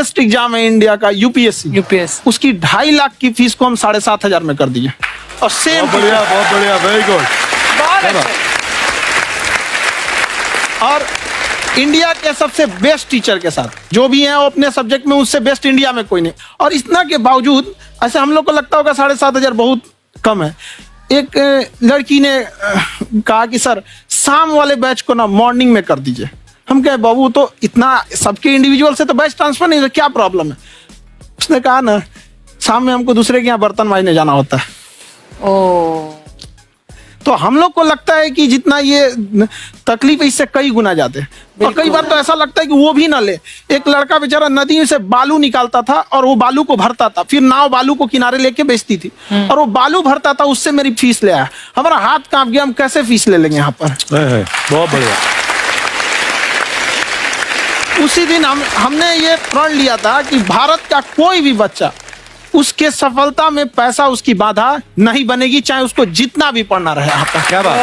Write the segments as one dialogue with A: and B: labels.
A: Toughest exam है India का, UPSC, उसकी 2.5 लाख की फीस को हम 7,500 में कर दिए। और सेम,
B: बहुत बढ़िया, वेरी गुड।
A: और इंडिया के सबसे बेस्ट टीचर के साथ जो भी हैं वो अपने सब्जेक्ट में उससे बेस्ट इंडिया में कोई नहीं। और इतना के बावजूद ऐसे हम लोग को लगता होगा 7,500 बहुत कम है। एक लड़की ने कहा कि सर शाम वाले बैच को ना मॉर्निंग में कर दीजिए। हम कहे बाबू तो इतना सबके इंडिविजुअल से तो बैच ट्रांसफर नहीं, क्या प्रॉब्लम है? उसने कहा ना शाम में हमको दूसरे के यहाँ बर्तन मांजने जाना होता है। तो हम लोग को लगता है कि जितना ये तकलीफ है इससे कई गुना ज्यादा है। और कई बार तो ऐसा लगता है कि वो भी ना ले। एक लड़का बेचारा नदी से बालू निकालता था और वो बालू को भरता था, फिर नाव बालू को किनारे लेके बेचती थी और वो बालू भरता था, उससे मेरी फीस ले आया। हमारा हाथ कांप गया, हम कैसे फीस ले लेंगे यहाँ पर।
B: बहुत बढ़िया।
A: उसी दिन हमने ये प्रण लिया था कि भारत का कोई भी बच्चा उसके सफलता में पैसा उसकी बाधा नहीं बनेगी, चाहे उसको जितना भी पढ़ना रहे। आपका
B: क्या बात।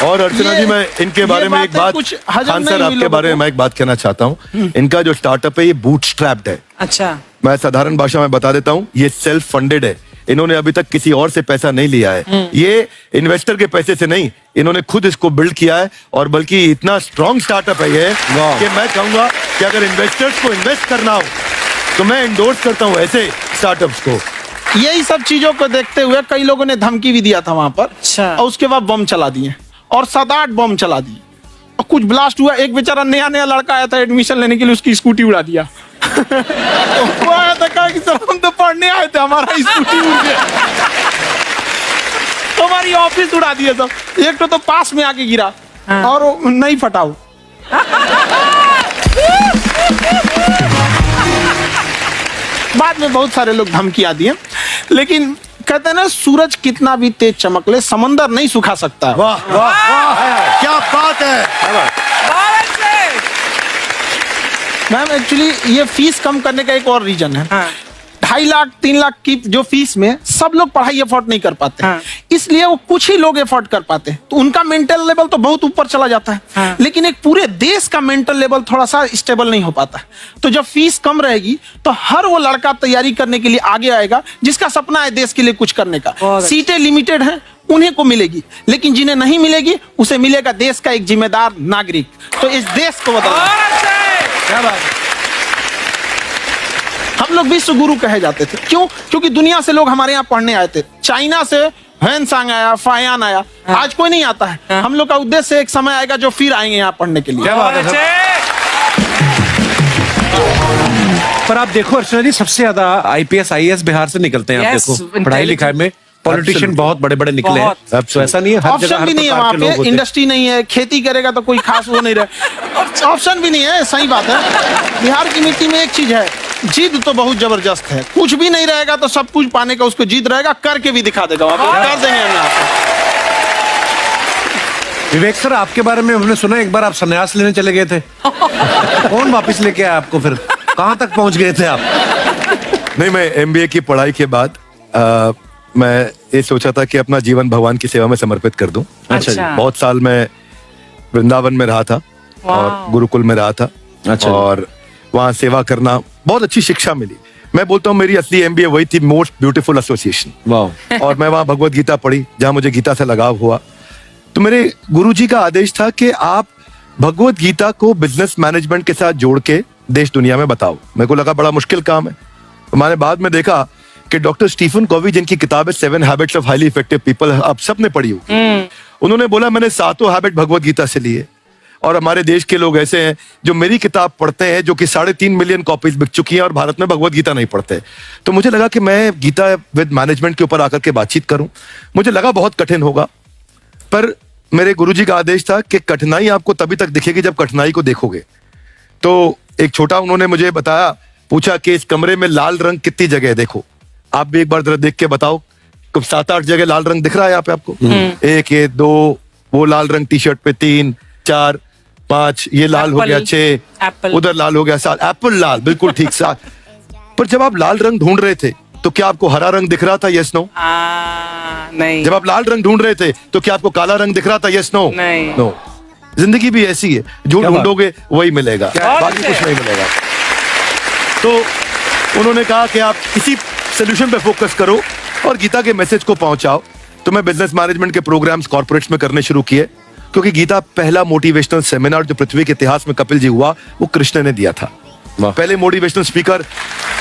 B: और अर्चना जी, मैं इनके बारे में एक बात, खान सर आपके बारे में मैं एक बात कहना चाहता हूँ। इनका जो स्टार्टअप है ये बूटस्ट्रैप्ड है।
C: अच्छा,
B: मैं साधारण भाषा में बता देता हूँ, ये सेल्फ फंडेड है। इन्होंने अभी तक किसी और से पैसा नहीं लिया है, ये इन्वेस्टर के पैसे से नहीं, इन्होंने खुद इसको बिल्ड किया है। और बल्कि इतना स्ट्रॉन्ग स्टार्टअप है ये कि मैं कहूंगा कि अगर इन्वेस्टर्स को इन्वेस्ट करना हो तो मैं एंडोर्स करता हूं ऐसे स्टार्टअप्स को।
A: यही सब चीजों को देखते हुए कई लोगों ने धमकी भी दिया था वहां पर।
C: अच्छा।
A: और उसके बाद बम चला दिए और 7-8 बम चला दिए और कुछ ब्लास्ट हुआ। एक बेचारा नया लड़का आया था एडमिशन लेने के लिए, उसकी स्कूटी उड़ा दिया। वो आया था, कहा कि सर हम तो पढ़ने आए थे, हमारा स्कूटी उड़ गया। हमारी ऑफिस उड़ा दिया सब। एक तो पास में आके गिरा और नहीं फटा। बाद में बहुत सारे लोग धमकियां दिए, लेकिन कहते हैं ना सूरज कितना भी तेज चमक ले समंदर नहीं सुखा सकता।
B: वाह वाह वाह, क्या बात है।
A: मैम एक्चुअली ये फीस कम करने का एक और रीजन है। 2.5 लाख 3 लाख की जो फीस में सब लोग पढ़ाई अफोर्ड नहीं कर पाते। इसलिए वो कुछ ही लोग अफोर्ड कर पाते हैं, तो उनका मेंटल लेवल तो बहुत ऊपर चला जाता है। लेकिन एक पूरे देश का मेंटल लेवल थोड़ा सा स्टेबल नहीं हो पाता। तो जब फीस कम रहेगी तो हर वो लड़का तैयारी करने के लिए आगे आएगा जिसका सपना है देश के लिए कुछ करने का। सीटें लिमिटेड है, उन्हें को मिलेगी, लेकिन जिन्हें नहीं मिलेगी उसे मिलेगा देश का एक जिम्मेदार नागरिक। तो इस देश को बदलना। क्या बात है। हम लोग विश्व गुरु कहे जाते थे, क्यों? क्योंकि दुनिया से लोग हमारे यहाँ पढ़ने आए थे। चाइना से ह्वेनसांग आया, फायान आया, आज कोई नहीं आता है। हम लोग का उद्देश्य एक समय आएगा जो फिर आएंगे यहाँ पढ़ने के लिए।
B: क्या बात है।
D: पर आप देखो अर्चना जी, सबसे ज्यादा IPS IAS बिहार से निकलते हैं। आप देखो पढ़ाई लिखाई में पॉलिटिशियन बहुत बड़े बड़े निकले हैं। तो ऐसा नहीं है, हर जगह
A: ऑप्शन भी नहीं है वहाँ पे, इंडस्ट्री नहीं है, खेती करेगा तो कोई खास वो नहीं रहे। ऑप्शन भी नहीं है, सही बात है। बिहार की मिट्टी में एक चीज है, जिद तो बहुत जबरदस्त है। कुछ भी नहीं रहेगा तो सब कुछ पाने का उसको जिद रहेगा, करके भी दिखा देगा। कर देंगे हम यहाँ पे।
D: विवेक सर, आपके बारे में हमने सुना एक बार आप संन्यास लेने चले गए थे। कौन वापस लेके आया आपको? फिर कहाँ तक पहुंच गए थे आप?
B: नहीं, मैं MBA की पढ़ाई के बाद मैं ये सोचा था कि अपना जीवन भगवान की सेवा में समर्पित कर दूं।
C: अच्छा।
B: बहुत साल मैं वृंदावन में रहा था और गुरुकुल में रहा था।
D: अच्छा।
B: और वहाँ सेवा करना, बहुत अच्छी शिक्षा मिली। मैं बोलता हूँ मेरी असली MBA वही थी, मोस्ट ब्यूटीफुल एसोसिएशन।
D: वाह।
B: और मैं वहाँ भगवत गीता पढ़ी, जहाँ मुझे गीता से लगाव हुआ। तो मेरे गुरुजी का आदेश था कि आप भगवत गीता को बिजनेस मैनेजमेंट के साथ जोड़ के देश दुनिया में बताओ। मेरे को लगा बड़ा मुश्किल काम है। मैंने बाद में देखा कि डॉक्टर स्टीफन कॉवी, जिनकी किताब है 7 habits of highly effective people, आप सबने पढ़ी होगी। उन्होंने बोला मैंने 7 हैबिट भगवत गीता से लिए। और हमारे देश के लोग ऐसे हैं जो मेरी किताब पढ़ते हैं, जो कि 3.5 मिलियन कॉपीज बिक चुकी हैं, और भारत में भगवत गीता नहीं पढ़ते। तो मुझे लगा कि मैं गीता विद मैनेजमेंट के ऊपर आकर के बातचीत करूं। मुझे लगा बहुत कठिन होगा, पर मेरे गुरुजी का आदेश था कि कठिनाई आपको तभी तक दिखेगी जब कठिनाई को देखोगे। तो एक छोटा उन्होंने मुझे बताया, पूछा कि इस कमरे में लाल रंग कितनी जगह है, देखो आप भी एक बार जरा देख के बताओ। 7-8 जगह लाल रंग दिख रहा है यहाँ पे आपको? 1 ये 2, वो लाल रंग टी शर्ट पे 3 4 5, ये लाल हो गया 6, उधर लाल हो गया 7, एप्पल लाल, बिल्कुल ठीक 7। पर जब आप लाल रंग ढूंढ रहे थे तो क्या आपको हरा रंग दिख रहा था? Yes no?
C: नहीं।
B: जब आप लाल रंग ढूंढ रहे थे तो क्या आपको काला रंग दिख रहा था? Yes no?
C: नहीं।
B: नो। जिंदगी भी ऐसी है, जो ढूंढोगे वही मिलेगा, बाकी कुछ नहीं मिलेगा। तो उन्होंने कहा कि आप इसी सोल्यूशन पे फोकस करो और गीता के मैसेज को पहुंचाओ। तो मैं बिजनेस मैनेजमेंट के प्रोग्राम्स कॉर्पोरेट्स में करने शुरू किए, क्योंकि गीता पहला मोटिवेशनल सेमिनार जो पृथ्वी के इतिहास में कपिल जी हुआ, वो कृष्ण ने दिया था। पहले मोटिवेशनल स्पीकर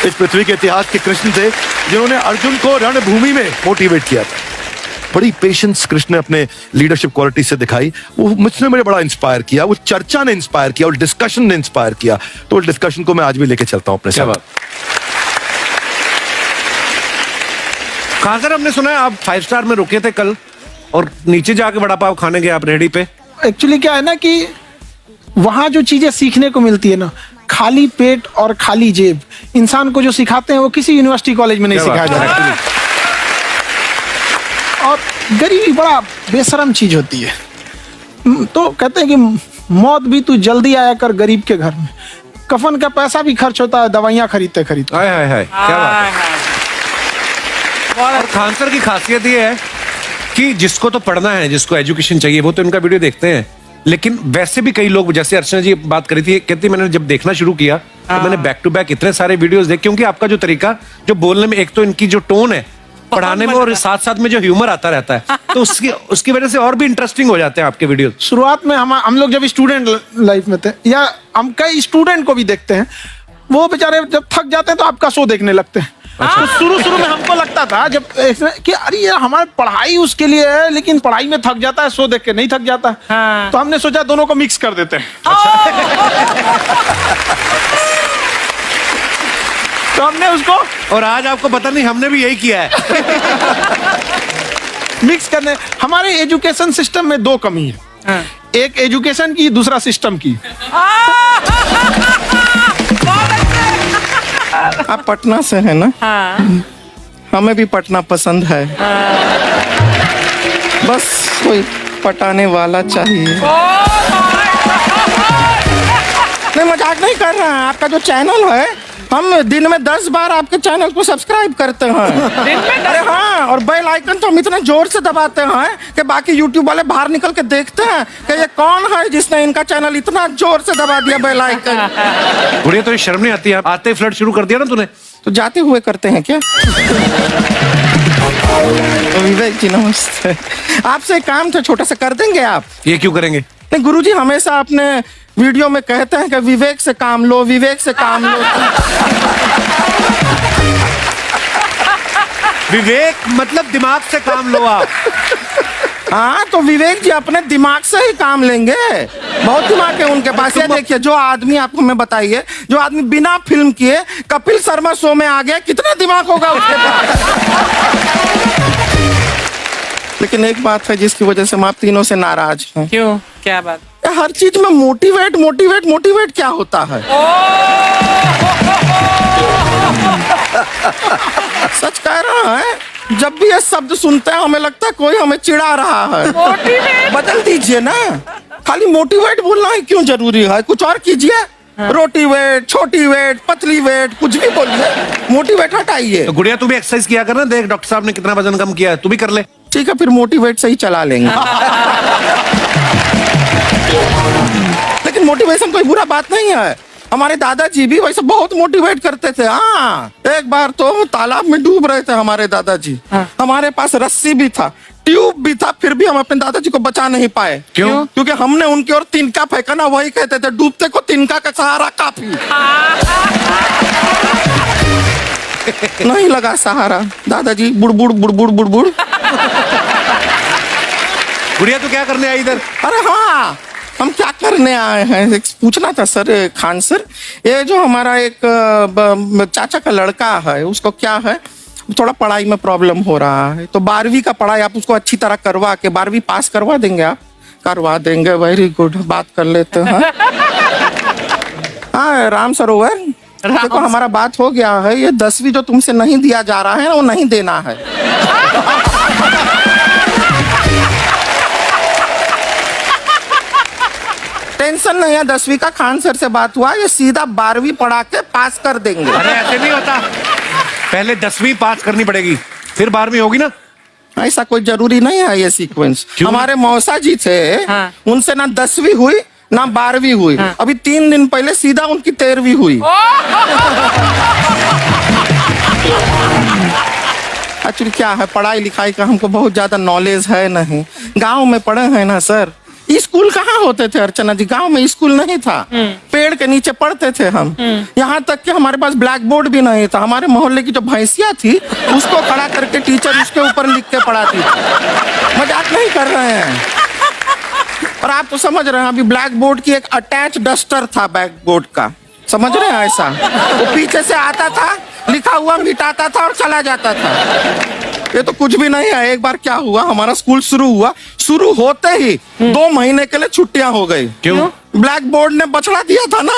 B: इस पृथ्वी के इतिहास के कृष्ण थे, जिन्होंने अर्जुन को रणभूमि में मोटिवेट किया था। बड़ी पेशेंस कृष्ण ने अपने लीडरशिप क्वालिटी से दिखाई, वो मुझसे मुझे बड़ा इंस्पायर किया, वो चर्चा ने इंस्पायर किया और डिस्कशन ने इंस्पायर किया। तो उस डिस्कशन को मैं आज भी लेके चलता हूं अपने साथ।
D: कहाँ सर, हमने सुना है आप 5 स्टार में रुके थे कल और नीचे जाके वड़ा पाव खाने गए आप रेहड़ी पे।
A: एक्चुअली क्या है ना कि वहां जो चीजें सीखने को मिलती है ना, खाली पेट और खाली जेब इंसान को जो सिखाते हैं वो किसी यूनिवर्सिटी कॉलेज में नहीं सिखाया जा रहा। और गरीबी बड़ा बेशरम चीज होती है। तो कहते हैं कि मौत भी तू जल्दी आया कर गरीब के घर में, कफन का पैसा भी खर्च होता है दवाइयां खरीदते खरीदते।
D: हाय हाय हाय, क्या बात है। और खान सर की खासियत ये है कि जिसको तो पढ़ना है, जिसको एजुकेशन चाहिए, वो तो इनका वीडियो देखते हैं। लेकिन वैसे भी कई लोग, जैसे अर्चना जी बात करी थी, कहती मैंने जब देखना शुरू किया तो मैंने बैक टू बैक इतने सारे वीडियोस देखे, क्योंकि आपका जो तरीका जो बोलने में, एक तो इनकी जो टोन है पढ़ाने में, और साथ साथ में जो ह्यूमर आता रहता है, तो उसकी वजह से और भी इंटरेस्टिंग हो जाते हैं आपके वीडियो।
A: शुरुआत में हम लोग जब स्टूडेंट लाइफ में थे, या हम कई स्टूडेंट को भी देखते हैं, वो बेचारे जब थक जाते हैं तो आपका शो देखने लगते हैं। तो शुरू में हमको लगता था जब कि अरे यार हमारी पढ़ाई उसके लिए है, लेकिन पढ़ाई में थक जाता है, शो देख के नहीं थक जाता। तो हमने सोचा दोनों को मिक्स कर देते हैं। तो हमने उसको,
D: और आज आपको पता नहीं हमने भी यही किया है।
A: मिक्स करने। हमारे एजुकेशन सिस्टम में 2 कमी है, एक एजुकेशन की, दूसरा सिस्टम की।
C: आप पटना से है ना? हाँ। हमें भी पटना पसंद है। बस कोई पटाने वाला चाहिए। नहीं, मजाक नहीं कर रहे हैं। आपका जो चैनल है, हम दिन में 10 बार आपके चैनल को सब्सक्राइब करते हैं। अरे हाँ, और बेल आइकन तो हम इतना जोर से दबाते हैं कि बाकी यूट्यूब वाले बाहर निकल के देखते हैं कि ये कौन है जिसने इनका चैनल इतना जोर से दबा दिया बेल आइकन।
D: बुढ़िया, तो शर्म नहीं आती? आते ही फ्लर्ट शुरू कर दिया ना तूने।
C: तो जाते हुए करते हैं क्या? विवेक जी नमस्ते। आपसे एक काम था, छोटा सा कर देंगे आप?
D: ये क्यों करेंगे?
C: नहीं, गुरुजी हमेशा अपने वीडियो में कहते हैं कि विवेक से काम लो, विवेक से काम लो।
D: विवेक मतलब दिमाग से काम लो आप।
C: हाँ, तो विवेक जी अपने दिमाग से ही काम लेंगे। बहुत दिमाग है उनके पास। ये देखिए, जो आदमी, आपको मैं बताइए, जो आदमी बिना फिल्म किए कपिल शर्मा शो में आ गया, कितना दिमाग होगा उसके पास। लेकिन एक बात है जिसकी वजह से हम आप तीनों से नाराज हैं।
E: क्यों? क्या बात?
C: हर चीज में मोटिवेट मोटिवेट मोटिवेट क्या होता है? सच कह रहा है, जब भी ये शब्द सुनते हैं हमें लगता है कोई हमें चिढ़ा रहा है। बदल दीजिए ना, खाली मोटिवेट बोलना ही क्यों जरूरी है? कुछ और कीजिए। रोटी वेट, छोटी वेट, पतली वेट, कुछ भी बोलिए, मोटिवेट हटाइए।
D: तो गुड़िया, तू भी एक्सरसाइज किया कर ना, देख डॉक्टर साहब ने कितना वजन कम किया है, तू भी कर ले।
C: ठीक है, फिर मोटिवेट से ही चला लेंगे। लेकिन मोटिवेशन कोई बुरा बात नहीं है। हमारे दादाजी भी वैसे बहुत मोटिवेट करते थे। हाँ, एक बार तो तालाब में डूब रहे थे हमारे दादाजी। हमारे पास रस्सी भी था, ट्यूब भी था, फिर भी हम अपने दादाजी को बचा नहीं पाए।
D: क्यों?
C: क्योंकि हमने उनकी ओर तिनका फेंका ना, वही कहते थे डूबते को तिनका का सहारा काफी। नहीं लगा सहारा, दादाजी बुड़बुड़ बुड़बुड़ बुड़बुड़।
D: गुड़िया, तू क्या करने आई इधर?
C: अरे हाँ, हम क्या करने आए हैं, एक पूछना था सर। खान सर, ये जो हमारा एक चाचा का लड़का है, उसको क्या है, थोड़ा पढ़ाई में प्रॉब्लम हो रहा है। तो 12वीं का पढ़ाई आप उसको अच्छी तरह करवा के 12वीं पास करवा देंगे आप? करवा देंगे, वेरी गुड, बात कर लेते हैं। हाँ, राम सरोवर, देखो हमारा बात हो गया है। ये 10वीं जो तुमसे नहीं दिया जा रहा है ना, वो नहीं देना है। टेंशन नहीं है, 10वीं का खान सर से बात हुआ, ये सीधा 12वीं पढ़ा के पास कर देंगे।
D: अरे ऐसे नहीं होता, पहले 10वीं पास करनी पड़ेगी, फिर 12वीं होगी ना।
C: ऐसा कोई जरूरी नहीं है ये सीक्वेंस। हमारे मौसा जी थे,
E: हाँ।
C: उनसे ना 10वीं हुई ना 12वीं हुई, अभी 3 दिन पहले सीधा उनकी 13वीं हुई। एक्चुअली क्या है, पढ़ाई लिखाई का हमको बहुत ज्यादा नॉलेज है नहीं। गांव में पढ़े हैं ना सर, स्कूल कहाँ होते थे अर्चना जी, गांव में स्कूल नहीं था, पेड़ के नीचे पढ़ते थे हम। यहाँ तक कि हमारे पास ब्लैक बोर्ड भी नहीं था। हमारे मोहल्ले की जो भैंसिया थी उसको खड़ा करके टीचर उसके ऊपर लिख के पढ़ाती थी। मजाक नहीं कर रहे हैं। और आप तो समझ रहे हैं, अभी ब्लैक बोर्ड की एक अटैच डस्टर था ब्लैक बोर्ड का, समझ रहे हैं ऐसा, वो पीछे से आता था, लिखा हुआ मिटाता था और चला जाता था। ये तो कुछ भी नहीं है। एक बार क्या हुआ, हमारा स्कूल शुरू हुआ, शुरू होते ही 2 महीने के लिए छुट्टियां हो गई।
D: क्यों?
C: ब्लैक बोर्ड ने बछड़ा दिया था ना।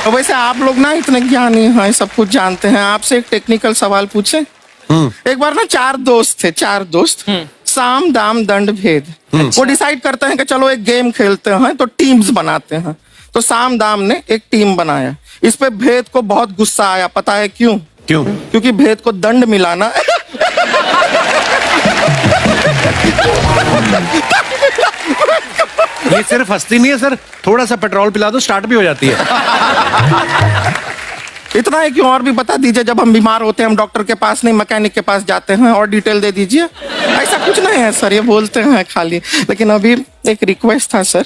C: तो वैसे आप लोग ना इतने ज्ञानी हैं, सब कुछ जानते हैं। आपसे एक टेक्निकल सवाल पूछे। एक बार ना 4 दोस्त थे, 4 दोस्त, साम दाम दंड भेद। वो डिसाइड करते हैं कि चलो एक गेम खेलते हैं, तो टीम्स बनाते हैं। तो साम दाम ने एक टीम बनाया। इस पे भेद को बहुत गुस्सा आया, पता है क्यों?
D: क्यों?
C: क्योंकि भेद को दंड मिलाना
D: ये सिर्फ हंसती नहीं है सर, थोड़ा सा पेट्रोल पिला दो स्टार्ट भी हो जाती है।
C: इतना है कि और भी बता दीजिए, जब हम बीमार होते हैं हम डॉक्टर के पास नहीं मैकेनिक के पास जाते हैं, और डिटेल दे दीजिए। ऐसा कुछ नहीं है सर, ये बोलते हैं खाली। लेकिन अभी एक रिक्वेस्ट था सर,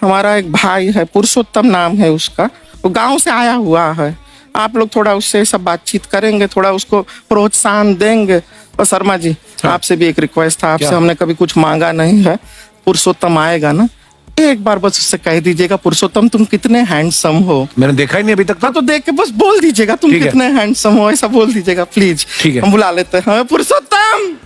C: हमारा एक भाई है, पुरुषोत्तम नाम है उसका, वो गांव से आया हुआ है। आप लोग थोड़ा उससे सब बातचीत करेंगे, थोड़ा उसको प्रोत्साहन देंगे। और शर्मा जी, आपसे भी एक रिक्वेस्ट था, आपसे हमने कभी कुछ मांगा नहीं है। पुरुषोत्तम आएगा ना, एक बार बस उससे कह दीजिएगा, पुरुषोत्तम तुम कितने हैंडसम हो।
D: मैंने देखा ही नहीं अभी तक
C: हाँ, तो देख के बस बोल दीजिएगा तुम
D: ठीक है।
C: कितने हैंडसम हो, ऐसा बोल दीजिएगा प्लीज।
D: ठीक है।
C: हम बुला लेते हैं पुरुषोत्तम।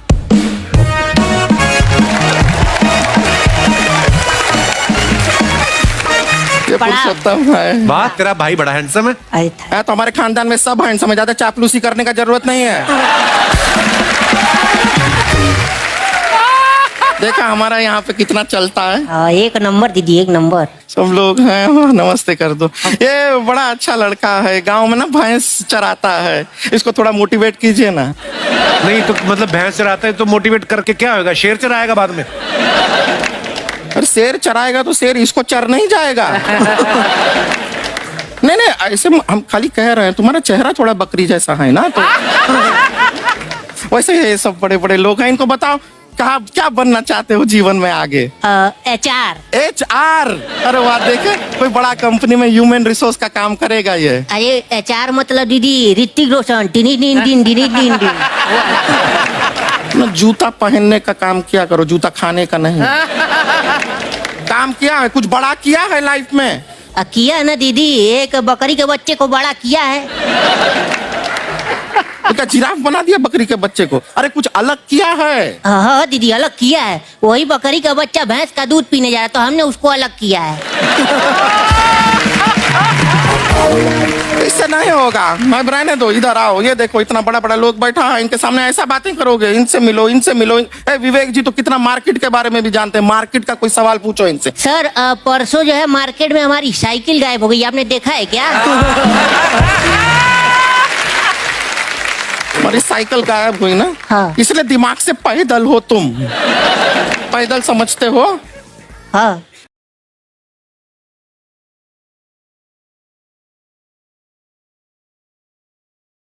C: ये पुरुषोत्तम है।
D: वाह, तेरा भाई बड़ा हैंडसम है।
E: अरे
C: है तो हमारे खानदान में सब हैंडसम है, ज्यादा चापलूसी करने का जरूरत नहीं है। देखा हमारा यहाँ पे कितना चलता है।
E: एक नंबर दीदी, एक नंबर।
C: सब लोग हैं, हाँ, नमस्ते कर दो। ये बड़ा अच्छा लड़का है, गांव में ना भैंस चराता है, इसको थोड़ा मोटिवेट कीजिए ना।
D: नहीं तो मतलब भैंस चराता है तो मोटिवेट करके क्या होगा, शेर चराएगा बाद में।
C: अरे शेर चराएगा तो शेर इसको चर नहीं जाएगा। नहीं नहीं, ऐसे हम खाली कह रहे हैं, तुम्हारा चेहरा थोड़ा बकरी जैसा है ना, तो वैसे ये सब बड़े बड़े लोग हैं। इनको बताओ कहा क्या बनना चाहते हो जीवन में आगे?
E: HR।
C: HR। अरे वाह, देखे कोई बड़ा कंपनी में ह्यूमन रिसोर्स का काम करेगा ये।
E: अरे HR मतलब दीदी Hrithik Roshan, tiny tin tin tiny tin tin.
C: ना जूता पहनने का काम किया करो, जूता खाने का नहीं। काम किया है, कुछ बड़ा किया है लाइफ में?
E: किया है ना दीदी, एक बकरी के बच्चे को बड़ा किया है।
C: तो क्या जिराफ बना दिया बकरी के बच्चे को? अरे कुछ अलग किया है।
E: हाँ दीदी, अलग किया है। वही बकरी का बच्चा भैंस का दूध पीने जा रहा, तो हमने उसको अलग किया है।
C: इससे नहीं होगा, मैं रहने दो, इधर आओ। ये देखो इतना बड़ा बड़ा लोग बैठा है, इनके सामने ऐसा बातें करोगे? इनसे मिलो, इनसे मिलो। विवेक जी तो कितना मार्केट के बारे में भी जानते हैं, मार्केट का कोई सवाल पूछो इनसे।
E: सर परसों जो है मार्केट में हमारी साइकिल गायब हो गई, आपने देखा है क्या?
C: हमारी साइकिल गायब हुई ना,
E: हाँ।
C: इसलिए दिमाग से पैदल हो तुम। पैदल समझते हो?
E: हाँ।